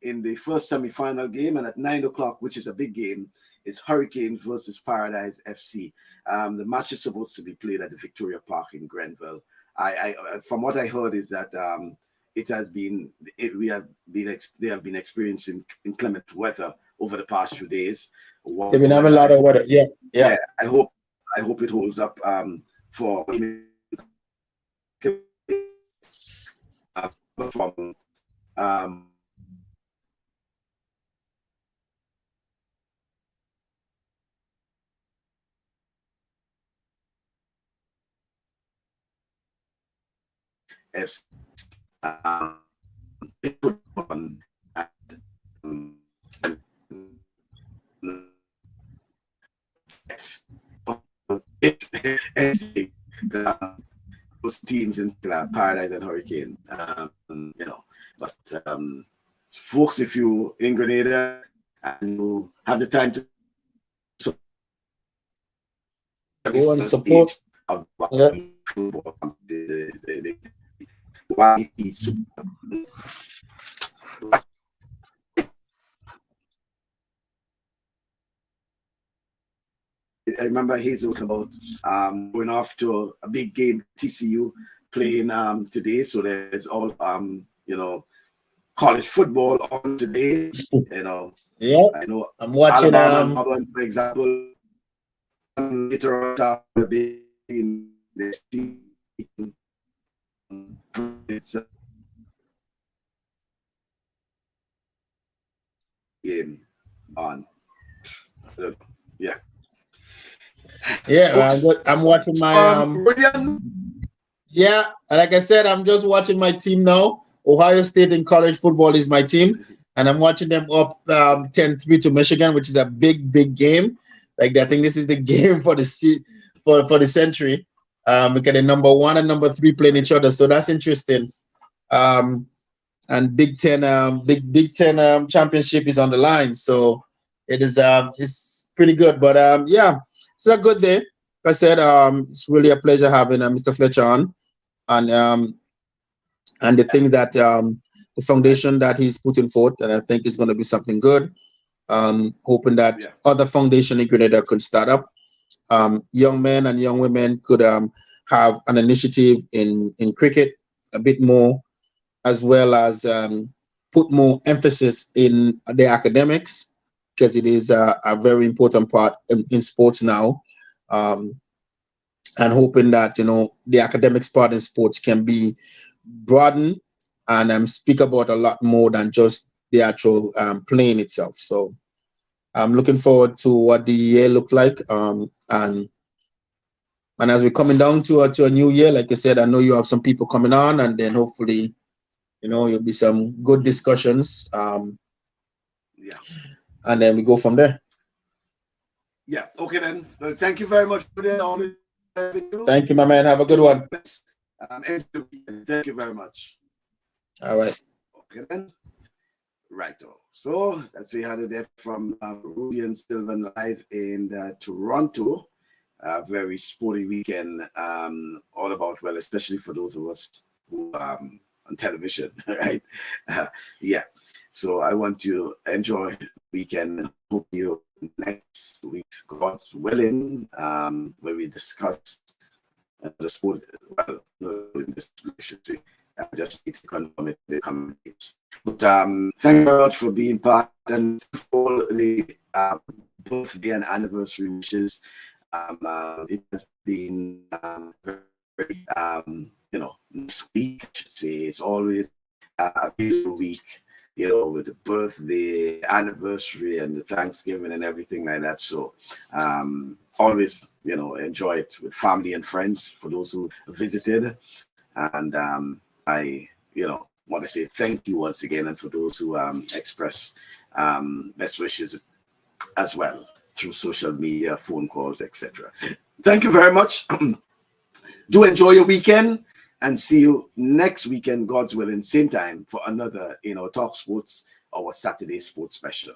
in the first semi-final game, and at 9:00, which is a big game, it's Hurricanes versus Paradise FC. The match is supposed to be played at the Victoria Park in Grenville. I from what I heard is that they have been experiencing inclement weather over the past few days.
They've been having a lot of weather. Yeah.
I hope it holds up for from FC. Those teams in Paradise and Hurricane, but folks, if you in Grenada and you have the time to
go and support
football, I remember Hazel was about going off to a big game, TCU playing today. So there's all college football on today.
Yeah.
I know
I'm watching
Alabama, for example, later on in the season. It's a game on. Yeah.
Yeah, I'm watching my like I said, I'm just watching my team now. Ohio State in college football is my team, and I'm watching them up 10-3 to Michigan, which is a big game. Like I think this is the game for the century. Because the number 1 and number 3 playing each other, so that's interesting. And Big Ten championship is on the line, so it is it's pretty good. But it's a good day. Like I said, it's really a pleasure having Mr. Fletcher on, and the thing that the foundation that he's putting forth, and I think is going to be something good. Hoping that other foundation in Grenada could start up. Young men and young women could have an initiative in cricket a bit more, as well as put more emphasis in the academics, because it is a very important part in sports now. And hoping that the academics part in sports can be broadened and speak about a lot more than just the actual playing itself. So I'm looking forward to what the year looked like. And as we're coming down to a new year, like you said, I know you have some people coming on, and then hopefully, there'll be some good discussions.
Yeah.
And then we go from there.
Yeah. Okay then. Well, thank you very much for that.
Thank you, my man. Have a good one.
Thank you very much.
All right.
Okay then. Right. So that's we had it there from Ruby and Sylvan live in Toronto. A very sporty weekend. All about, well, especially for those of us who on television, right? Yeah. So I want you to enjoy the weekend and hope you next week, God willing, where we discuss the sport, well, in this relationship. I just need to confirm it in the comments. But thank you very much for being part and for the birthday and anniversary wishes. It has been very, this week, I should say, it's always a beautiful week, with the birthday, anniversary, and the Thanksgiving and everything like that. So always, enjoy it with family and friends for those who visited. And I, want to say thank you once again, and for those who express best wishes as well through social media, phone calls, etc. Thank you very much. Do enjoy your weekend, and see you next weekend, God's willing, same time for another, Talk Sports, our Saturday Sports Special.